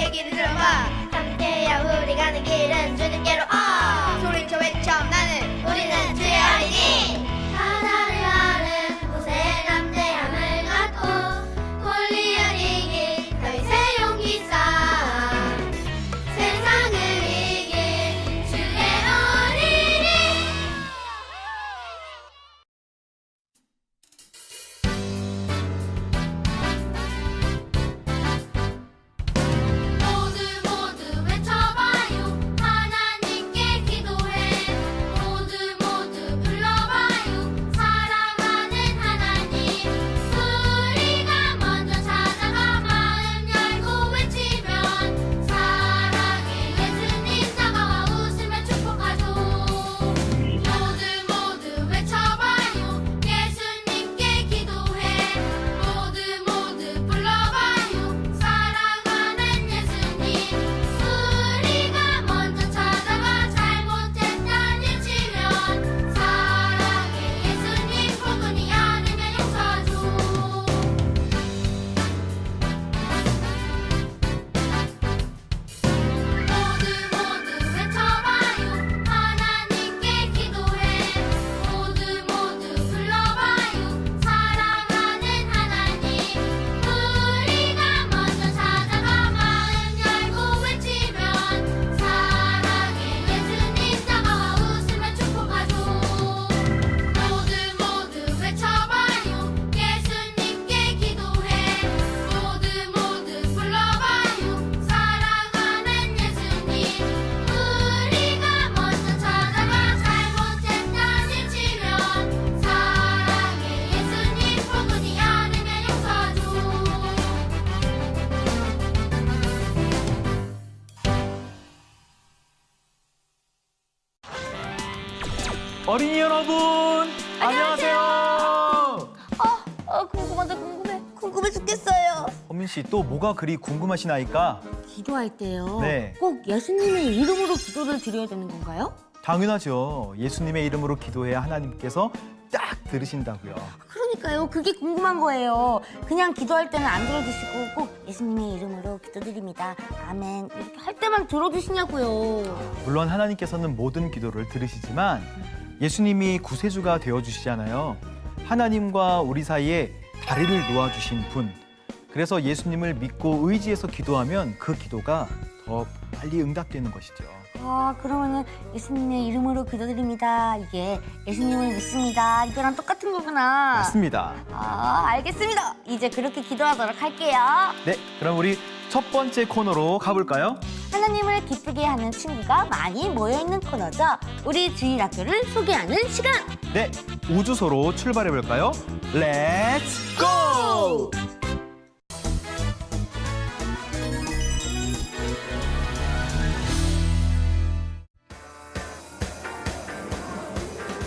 얘기를 들어봐. 함께야 우리 가는 길은 주님께로 소리쳐 외쳐 나는 우리는 주의 아이니. 하나를 아는 곳에 담대함을 갖고 골리앗 이긴 다윗의 용기 쌓아 세상을 이긴 주의 어린이. 모두 외쳐봐요. 하나님께 기도해. 모두 불러봐요. 사랑하는 하나님. 우리가 먼저 찾아가 마음 열고 외치면 사랑의 예수님 다가와 웃으며 축복하죠. 모두 외쳐봐요. 예수님께 기도해. 모두 불러봐요. 사랑하는 예수님. 우리가 먼저 찾아가 잘못했다 일치면 사랑의 예수님 포근히 안으며 용서하죠. 모두 외쳐봐요. 하나님께 기도해. 모두 불러봐요. 사랑하는 하나님. 우리가 먼저 찾아가 마음 열고 외치면 사랑의 예수님 다가와 웃으며 축복하죠. 모두 외쳐봐요. 예수님께 기도해. 모두 불러봐요. 사랑하는 예수님. 우리가 먼저 찾아가 잘못했다 일치면 사랑의 예수님 포근히 안으며 용서하죠. 어린이 여러분, 안녕하세요. 궁금해 죽겠어요. 허민 씨, 또 뭐가 그리 궁금하시나이까? 기도할 때요. 네. 꼭 예수님의 이름으로 기도를 드려야 되는 건가요? 당연하죠. 예수님의 이름으로 기도해야 하나님께서 딱 들으신다고요. 그러니까요. 그게 궁금한 거예요. 그냥 기도할 때는 안 들어주시고 꼭 예수님의 이름으로 기도드립니다. 아멘. 이렇게 할 때만 들어주시냐고요. 물론 하나님께서는 모든 기도를 들으시지만 예수님이 구세주가 되어주시잖아요. 하나님과 우리 사이에 다리를 놓아주신 분. 그래서 예수님을 믿고 의지해서 기도하면 그 기도가 더 빨리 응답되는 것이죠. 아, 그러면은 예수님의 이름으로 기도드립니다. 이게 예수님을 믿습니다. 이거랑 똑같은 거구나. 맞습니다. 아, 알겠습니다. 이제 그렇게 기도하도록 할게요. 네, 그럼 우리 첫 번째 코너로 가볼까요? 하나님을 기쁘게 하는 친구가 많이 모여있는 코너죠. 우리 주일학교를 소개하는 시간. 네, 우주소로 출발해볼까요? 렛츠 고!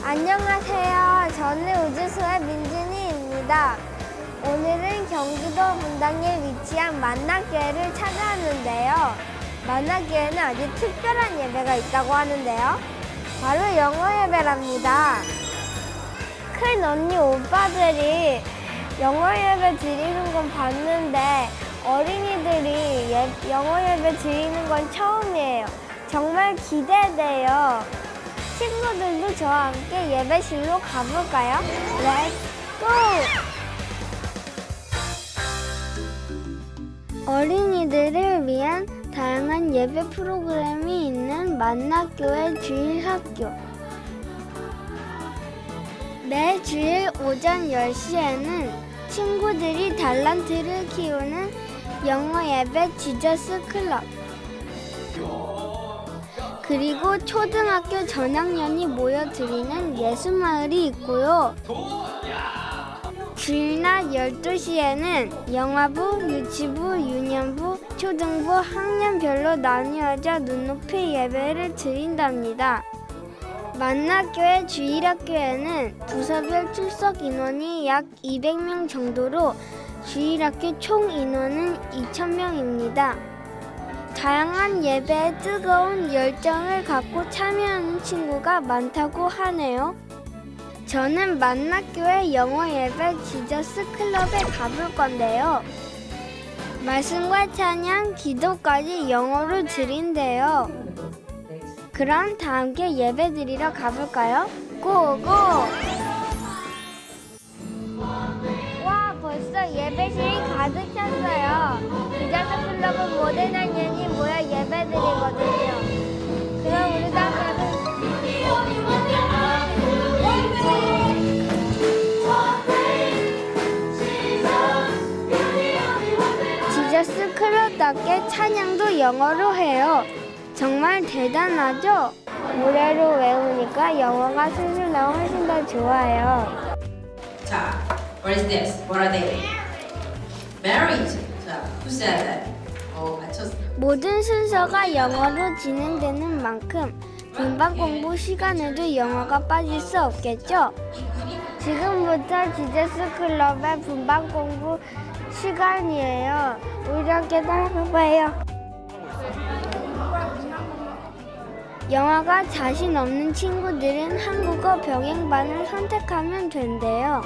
안녕하세요. 저는 우주소의 민준이입니다. 오늘은 경기도 분당에 위치한 만나교회를 찾아왔는데요. 만나교회는 아주 특별한 예배가 있다고 하는데요. 바로 영어 예배랍니다. 큰 언니 오빠들이 영어 예배 드리는 건 봤는데 어린이들이 영어 예배 드리는 건 처음이에요. 정말 기대돼요. 친구들도 저와 함께 예배실로 가볼까요? 렛츠고! 어린이들을 위한 다양한 예배 프로그램이 있는 만나교회 주일학교. 매 주일 오전 10시에는 친구들이 달란트를 키우는 영어 예배 지저스 클럽. 그리고 초등학교 저학년이 모여드리는 예수마을이 있고요. 주일 낮 12시에는 영화부, 유치부, 유년부, 초등부 학년별로 나뉘어져 눈높이 예배를 드린답니다. 만나교회 주일학교에는 부서별 출석 인원이 약 200명 정도로 주일학교 총 인원은 2,000명입니다. 다양한 예배에 뜨거운 열정을 갖고 참여하는 친구가 많다고 하네요. 저는 만나교회 영어 예배 지저스 클럽에 가볼 건데요. 말씀과 찬양, 기도까지 영어로 드린대요. 그럼 다 함께 예배 드리러 가볼까요? 고고! 와, 벌써 예배실이 가득 찼어요. 기자사 클럽은 모델한 년이 모여 예배 드리거든요. 그럼 우리도 한번 지저스 클럽답게 찬양도 영어로 해요. 정말 대단하죠? 노래로 외우니까 영어가 술술 나와 훨씬 더 좋아요. 자, what is this? What are they? Marriage. 자, who said that? 맞췄어. 모든 순서가 영어로 진행되는 만큼 분반 공부 시간에도 영어가 빠질 수 없겠죠? 지금부터 지저스 클럽의 분반 공부 시간이에요. 우리 함께 따라가봐요. 영어가 자신 없는 친구들은 한국어 병행반을 선택하면 된대요.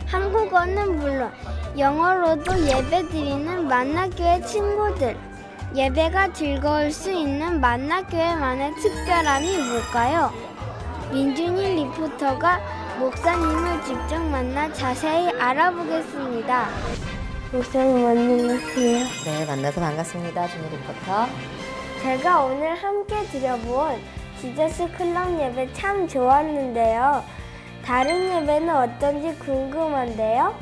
한국어는 물론 영어로도 예배드리는 만나교회 친구들. 예배가 즐거울 수 있는 만나교회만의 특별함이 뭘까요? 민준이 리포터가 목사님을 직접 만나 자세히 알아보겠습니다. 목사님 안녕하세요. 네, 만나서 반갑습니다. 준희 리포터. 제가 오늘 함께 드려본 지저스 클럽 예배 참 좋았는데요. 다른 예배는 어떤지 궁금한데요.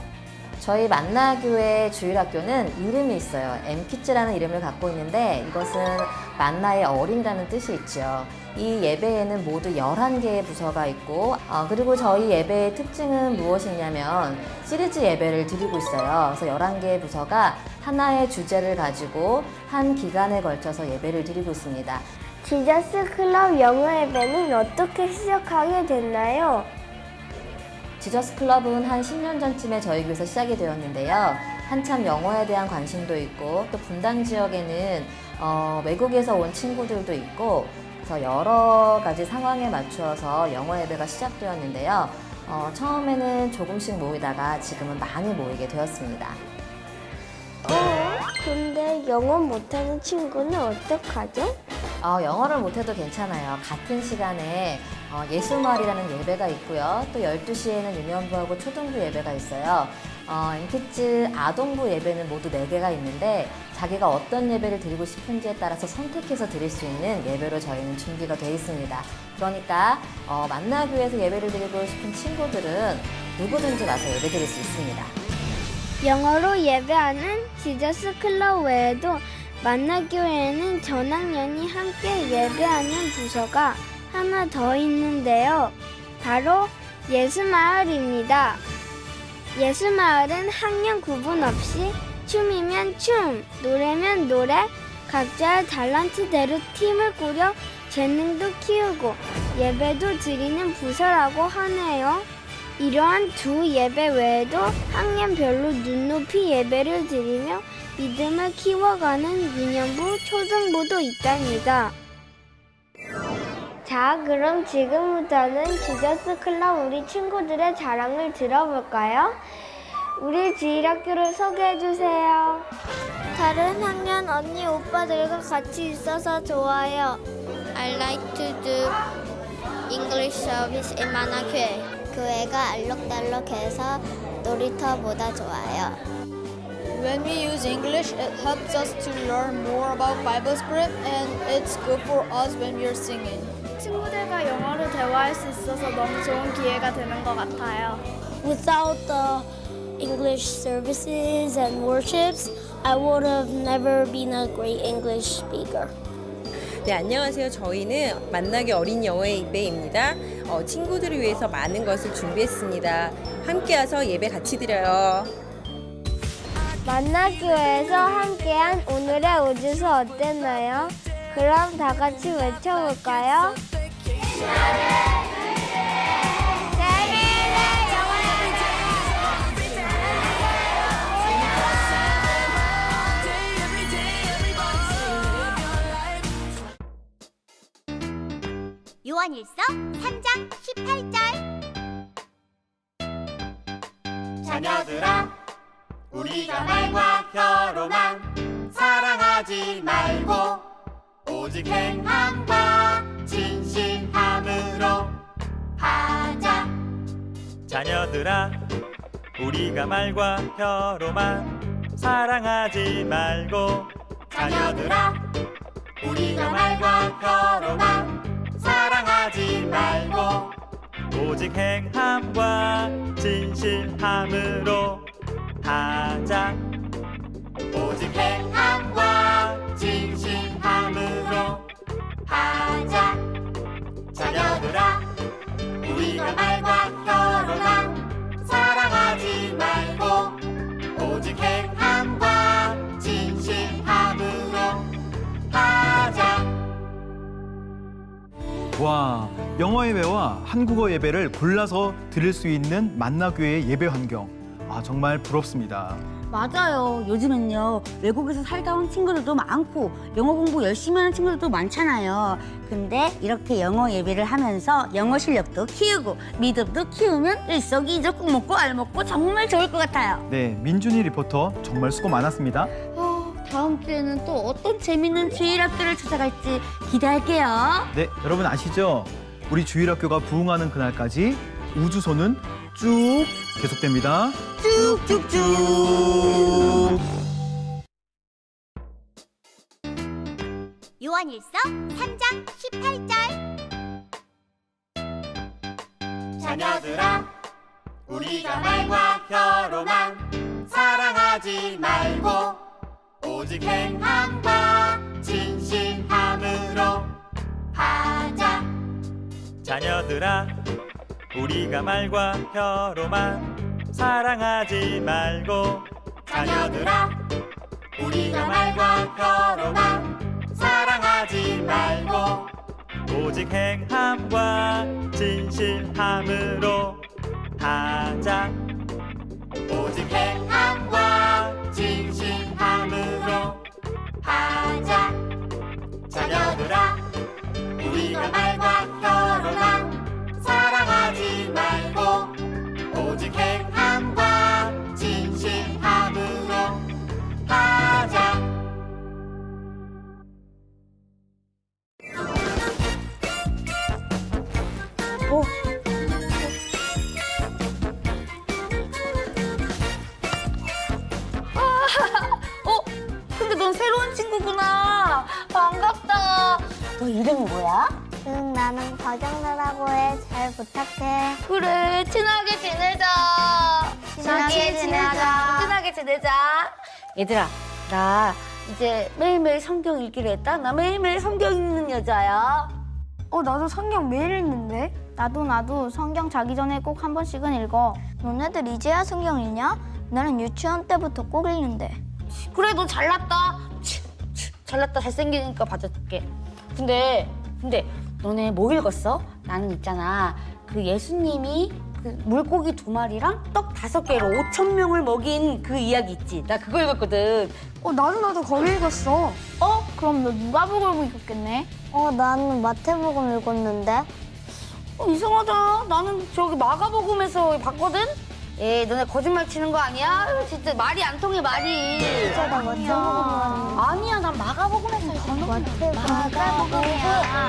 저희 만나교회 주일학교는 이름이 있어요. 엠키즈라는 이름을 갖고 있는데 이것은 만나의 어린이라는 뜻이 있죠. 이 예배에는 모두 11개의 부서가 있고 그리고 저희 예배의 특징은 무엇이냐면 시리즈 예배를 드리고 있어요. 그래서 11개의 부서가 하나의 주제를 가지고 한 기간에 걸쳐서 예배를 드리고 있습니다. 지저스 클럽 영어 예배는 어떻게 시작하게 됐나요? 지저스 클럽은 한 10년 전쯤에 저희 교회에서 시작이 되었는데요. 한참 영어에 대한 관심도 있고 또 분당 지역에는 외국에서 온 친구들도 있고 그래서 여러 가지 상황에 맞추어서 영어 예배가 시작되었는데요. 처음에는 조금씩 모이다가 지금은 많이 모이게 되었습니다. 근데 영어 못하는 친구는 어떡하죠? 영어를 못해도 괜찮아요. 같은 시간에 예술마을이라는 예배가 있고요. 또 12시에는 유년부하고 초등부 예배가 있어요. 엠키즈 아동부 예배는 모두 4개가 있는데 자기가 어떤 예배를 드리고 싶은지에 따라서 선택해서 드릴 수 있는 예배로 저희는 준비가 되어 있습니다. 그러니까 만나교회에서 예배를 드리고 싶은 친구들은 누구든지 와서 예배 드릴 수 있습니다. 영어로 예배하는 지저스 클럽 외에도 만나교회에는 전학년이 함께 예배하는 부서가 하나 더 있는데요. 바로 예수마을입니다. 예수마을은 학년 구분 없이 춤이면 춤, 노래면 노래, 각자의 탤런트대로 팀을 꾸려 재능도 키우고 예배도 드리는 부서라고 하네요. 이러한 두 예배 외에도 학년별로 눈높이 예배를 드리며 믿음을 키워가는 유년부, 초등부도 있답니다. 자, 그럼 지금부터는 지저스 클럽 우리 친구들의 자랑을 들어볼까요? 우리 주일학교를 소개해주세요. 다른 학년 언니, 오빠들과 같이 있어서 좋아요. I like to do English service in 만나교회. 교회가 알록달록해서 놀이터보다 좋아요. When we use English, it helps us to learn more about Bible script and it's good for us when we're singing. 친구들과 영어로 대화할 수 있어서 너무 좋은 기회가 되는 것 같아요. Without the English services and worships, I would have never been a great English speaker. 네, 안녕하세요. 저희는 만나기 어린 영어의 예배입니다. 친구들을 위해서 많은 것을 준비했습니다. 함께 와서 예배 같이 드려요. 만나교회에서 함께한 오늘의 우주소 어땠나요? 그럼 다 같이 외쳐볼까요? 요한일서 3장 18절. 자녀들아 우리가 말과 혀로만 사랑하지 말고 오직 행함과 진실함으로 하자. 자녀들아, 우리가 말과 혀로만 사랑하지 말고 자녀들아, 우리가 말과 혀로만 사랑하지 말고 오직 행함과 진실함으로 하자. 오직 행함과 진실함으로 하자. 자녀들아, 우리가 말과 혀로만 사랑하지 말고 오직 행함과 진실함으로 하자. 와, 영어 예배와 한국어 예배를 골라서 들을 수 있는 만나교회의 예배 환경. 아, 정말 부럽습니다. 맞아요. 요즘은요, 외국에서 살다 온 친구들도 많고 영어 공부 열심히 하는 친구들도 많잖아요. 근데 이렇게 영어 예배를 하면서 영어 실력도 키우고 믿음도 키우면 일석이조 꼭 먹고 알 먹고 정말 좋을 것 같아요. 네, 민준이 리포터 정말 수고 많았습니다. 다음 주에는 또 어떤 재밌는 주일학교를 찾아갈지 기대할게요. 네, 여러분 아시죠? 우리 주일학교가 부흥하는 그날까지 우주소는 쭉 계속됩니다. 쭉쭉쭉. 요한일서 3장 18절. 자녀들아, 우리가 말과 혀로만 사랑하지 말고 오직 행함과 진실함으로 하자. 자녀들아, 우리가 말과 혀로만 사랑하지 말고 자녀들아, 우리가 말과 혀로만 사랑하지 말고 오직 행함과 진실함으로 하자. 오직 행함과 진실함으로 하자. 자녀들아, 우리가 말과 혀로만 사랑하지 말고 오직 행함과 진실함으로 하자. 근데 넌 새로운 친구구나. 반갑다. 너 이름이 뭐야? 응, 나는 과정나라고 해. 잘 부탁해. 그래, 친하게 지내자. 친하게 지내자. 친하게 지내자. 얘들아, 나 이제 매일매일 성경 읽기로 했다. 나 매일매일 성경 읽는 여자야. 나도 성경 매일 읽는데. 나도 성경 자기 전에 꼭 한 번씩은 읽어. 너네들 이제야 성경 읽냐? 나는 유치원 때부터 꼭 읽는데. 그래, 너 잘났다. 잘났다. 잘생기니까 봐줄게. 근데 너네 뭐 읽었어? 나는 있잖아. 그 예수님이 그 물고기 2마리랑 떡 5개로 5,000명을 먹인 그 이야기 있지. 나 그거 읽었거든. 나도 거기 읽었어. 그럼 너 누가복음 읽었겠네? 나는 마태복음 읽었는데. 이상하다. 나는 저기 마가복음에서 봤거든? 너네 거짓말 치는 거 아니야? 진짜 말이 안 통해, 말이. 진짜 나 마태복음 아니야, 난 마가복음에서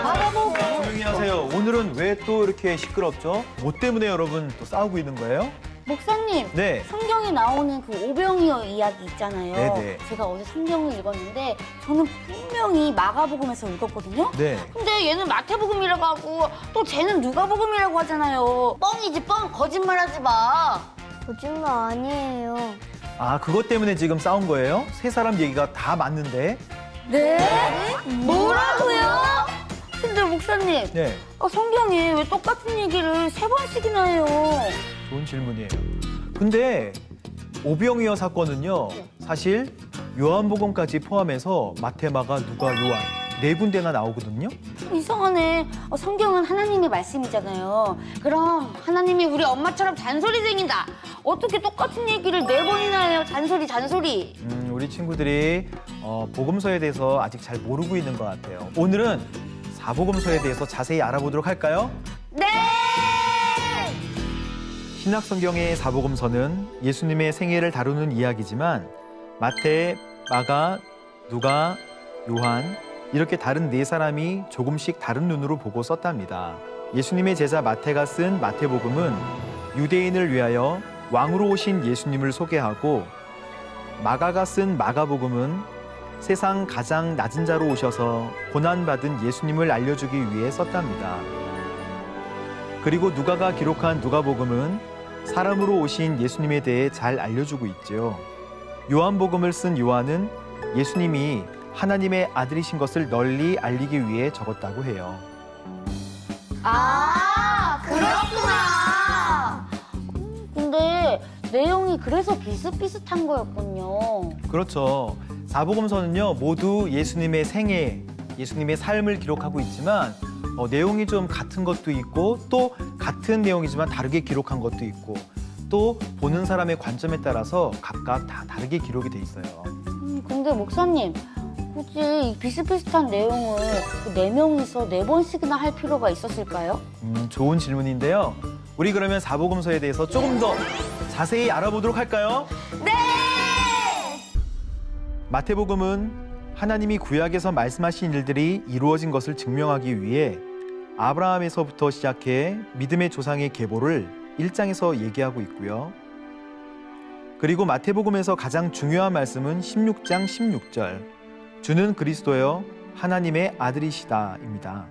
마가복음. 조용히 하세요. 오늘은 왜 또 이렇게 시끄럽죠? 뭐 때문에 여러분 또 싸우고 있는 거예요? 목사님, 네. 성경에 나오는 그 오병이어 이야기 있잖아요. 네네. 제가 어제 성경을 읽었는데 저는 분명히 마가복음에서 읽었거든요. 네. 근데 얘는 마태복음이라고 하고 또 쟤는 누가복음이라고 하잖아요. 뻥이지 뻥. 거짓말하지 마. 거짓말 아니에요. 아, 그것 때문에 지금 싸운 거예요? 세 사람 얘기가 다 맞는데. 네? 뭐라고요? 근데 목사님, 네. 성경에 왜 똑같은 얘기를 3번씩이나 해요? 좋은 질문이에요. 근데 오병이어 사건은요, 사실 요한복음까지 포함해서 마태, 마가, 누가, 요한 4군데나 나오거든요. 이상하네. 성경은 하나님의 말씀이잖아요. 그럼 하나님이 우리 엄마처럼 잔소리쟁이다. 어떻게 똑같은 얘기를 4번이나 해요? 잔소리. 우리 친구들이 복음서에 대해서 아직 잘 모르고 있는 것 같아요. 오늘은 사복음서에 대해서 자세히 알아보도록 할까요? 네! 신약 성경의 사복음서는 예수님의 생애를 다루는 이야기지만 마태, 마가, 누가, 요한 이렇게 다른 네 사람이 조금씩 다른 눈으로 보고 썼답니다. 예수님의 제자 마태가 쓴 마태복음은 유대인을 위하여 왕으로 오신 예수님을 소개하고, 마가가 쓴 마가복음은 세상 가장 낮은 자로 오셔서 고난받은 예수님을 알려주기 위해 썼답니다. 그리고 누가가 기록한 누가복음은 사람으로 오신 예수님에 대해 잘 알려주고 있죠. 요한복음을 쓴 요한은 예수님이 하나님의 아들이신 것을 널리 알리기 위해 적었다고 해요. 아, 그렇구나. 근데 내용이 그래서 비슷비슷한 거였군요. 그렇죠. 사복음서는요, 모두 예수님의 생애, 예수님의 삶을 기록하고 있지만 내용이 좀 같은 것도 있고, 또 같은 내용이지만 다르게 기록한 것도 있고, 또 보는 사람의 관점에 따라서 각각 다 다르게 기록이 돼 있어요. 근데 목사님, 굳이 이 비슷비슷한 내용을 그 4명이서 4번씩이나 할 필요가 있었을까요? 좋은 질문인데요. 우리 그러면 사복음서에 대해서 조금 더 자세히 알아보도록 할까요? 네! 마태복음은 하나님이 구약에서 말씀하신 일들이 이루어진 것을 증명하기 위해 아브라함에서부터 시작해 믿음의 조상의 계보를 1장에서 얘기하고 있고요. 그리고 마태복음에서 가장 중요한 말씀은 16장 16절, 주는 그리스도여 하나님의 아들이시다입니다.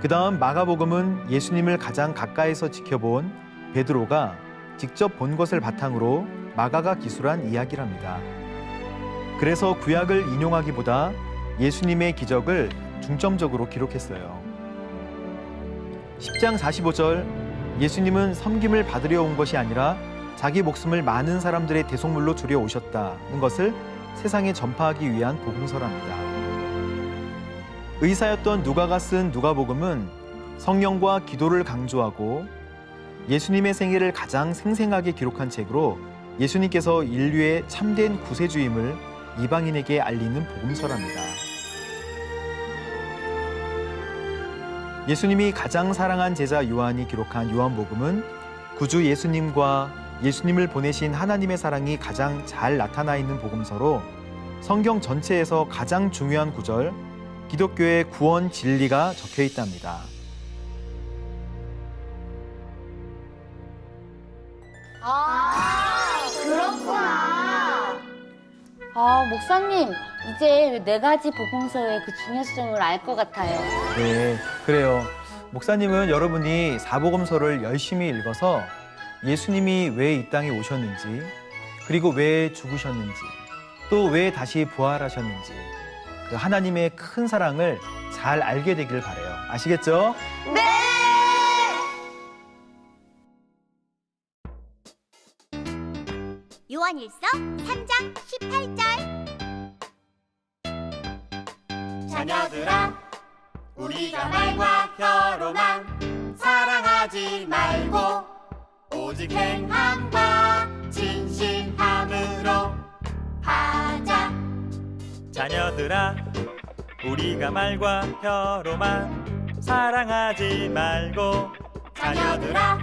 그 다음 마가복음은 예수님을 가장 가까이서 지켜본 베드로가 직접 본 것을 바탕으로 마가가 기술한 이야기랍니다. 그래서 구약을 인용하기보다 예수님의 기적을 중점적으로 기록했어요. 10장 45절, 예수님은 섬김을 받으려 온 것이 아니라 자기 목숨을 많은 사람들의 대속물로 주려 오셨다는 것을 세상에 전파하기 위한 복음서랍니다. 의사였던 누가가 쓴 누가복음은 성령과 기도를 강조하고 예수님의 생애를 가장 생생하게 기록한 책으로 예수님께서 인류의 참된 구세주임을 이방인에게 알리는 복음서랍니다. 예수님이 가장 사랑한 제자 요한이 기록한 요한복음은 구주 예수님과 예수님을 보내신 하나님의 사랑이 가장 잘 나타나 있는 복음서로 성경 전체에서 가장 중요한 구절, 기독교의 구원 진리가 적혀 있답니다. 아, 그렇구나. 아, 목사님, 이제 4가지 복음서의 그 중요성을 알 것 같아요. 네, 그래요. 목사님은 여러분이 사복음서를 열심히 읽어서 예수님이 왜 이 땅에 오셨는지, 그리고 왜 죽으셨는지, 또 왜 다시 부활하셨는지, 그 하나님의 큰 사랑을 잘 알게 되길 바라요. 아시겠죠? 네! 요한일서 3장 18절. 자녀들아, 우리가 말과 혀로만 사랑하지 말고 오직 행함과 진실함으로 하자. 자녀들아, 우리가 말과 혀로만 사랑하지 말고. 자녀들아,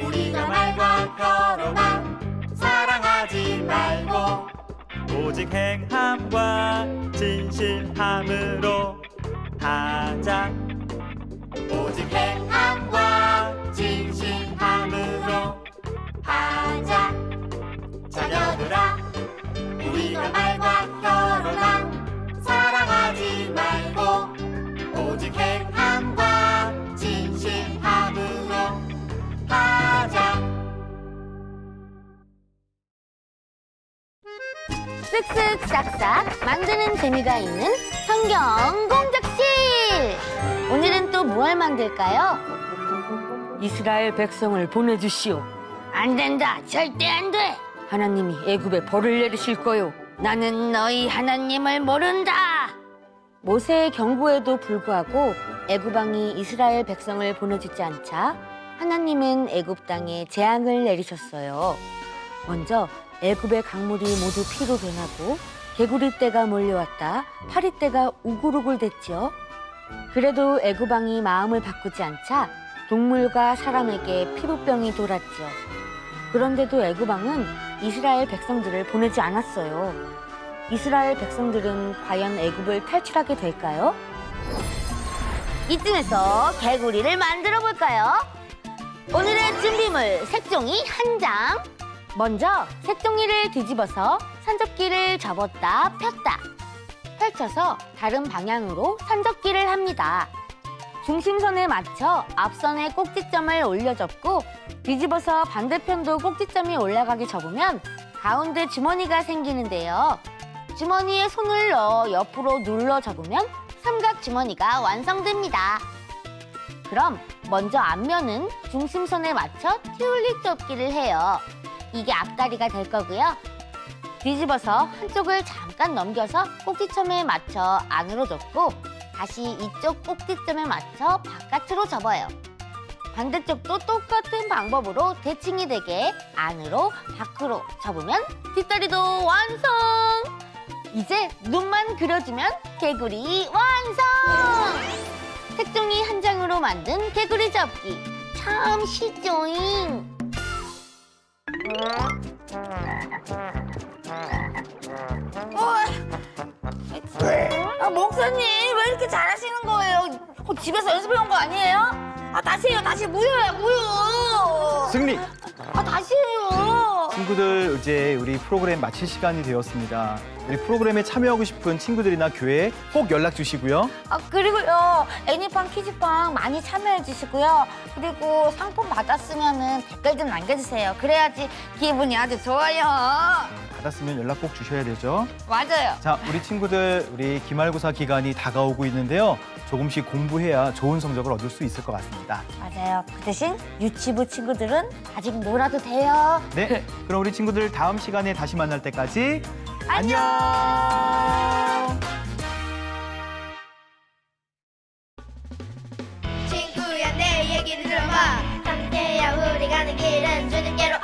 우리가 말과 혀로만 사랑하지 말고 오직 행함과 진실함으로 하자. 오직 행함과 진실함으로 하자. 자녀들아, 우리가 말과 혀로만 사랑하지 말고 오직 행함과 진실함으로 하자. 쓱쓱 싹싹 만드는 재미가 있는 성경 공작실! 오늘은 또 뭘 만들까요? 이스라엘 백성을 보내주시오. 안 된다, 절대 안 돼! 하나님이 애굽에 벌을 내리실 거요. 나는 너희 하나님을 모른다! 모세의 경고에도 불구하고 애굽 왕이 이스라엘 백성을 보내주지 않자 하나님은 애굽 땅에 재앙을 내리셨어요. 먼저 애굽의 강물이 모두 피로 변하고 개구리 떼가 몰려왔다 파리 떼가 우글우글 됐지요. 그래도 애굽 왕이 마음을 바꾸지 않자 동물과 사람에게 피부병이 돌았죠. 그런데도 애굽왕은 이스라엘 백성들을 보내지 않았어요. 이스라엘 백성들은 과연 애굽을 탈출하게 될까요? 이쯤에서 개구리를 만들어 볼까요? 오늘의 준비물 색종이 1장. 먼저 색종이를 뒤집어서 산적기를 접었다 폈다. 펼쳐서 다른 방향으로 산적기를 합니다. 중심선에 맞춰 앞선의 꼭지점을 올려 접고 뒤집어서 반대편도 꼭지점이 올라가게 접으면 가운데 주머니가 생기는데요. 주머니에 손을 넣어 옆으로 눌러 접으면 삼각 주머니가 완성됩니다. 그럼 먼저 앞면은 중심선에 맞춰 튤립 접기를 해요. 이게 앞다리가 될 거고요. 뒤집어서 한쪽을 잠깐 넘겨서 꼭지점에 맞춰 안으로 접고 다시 이쪽 꼭지점에 맞춰 바깥으로 접어요. 반대쪽도 똑같은 방법으로 대칭이 되게 안으로 밖으로 접으면 뒷다리도 완성! 이제 눈만 그려주면 개구리 완성! 색종이 1장으로 만든 개구리 접기 참 쉽죠잉? 목사님 왜 이렇게 잘하시는 거예요? 집에서 연습해 온 거 아니에요? 다시 해요. 다시 무효야 무효. 승리! 다시 해요. 친구들 이제 우리 프로그램 마칠 시간이 되었습니다. 우리 프로그램에 참여하고 싶은 친구들이나 교회에 꼭 연락 주시고요. 그리고요 애니팡 퀴즈팡 많이 참여해 주시고요. 그리고 상품 받았으면은 댓글 좀 남겨주세요. 그래야지 기분이 아주 좋아요. 받았으면 연락 꼭 주셔야 되죠. 맞아요. 자, 우리 친구들 우리 기말고사 기간이 다가오고 있는데요. 조금씩 공부해야 좋은 성적을 얻을 수 있을 것 같습니다. 맞아요. 그 대신 유치부 친구들은 아직 놀아도 돼요. 네, 그럼 우리 친구들 다음 시간에 다시 만날 때까지 안녕. 친구야 내 얘기를 들어봐. 함께야 우리 가는 길은 주님께로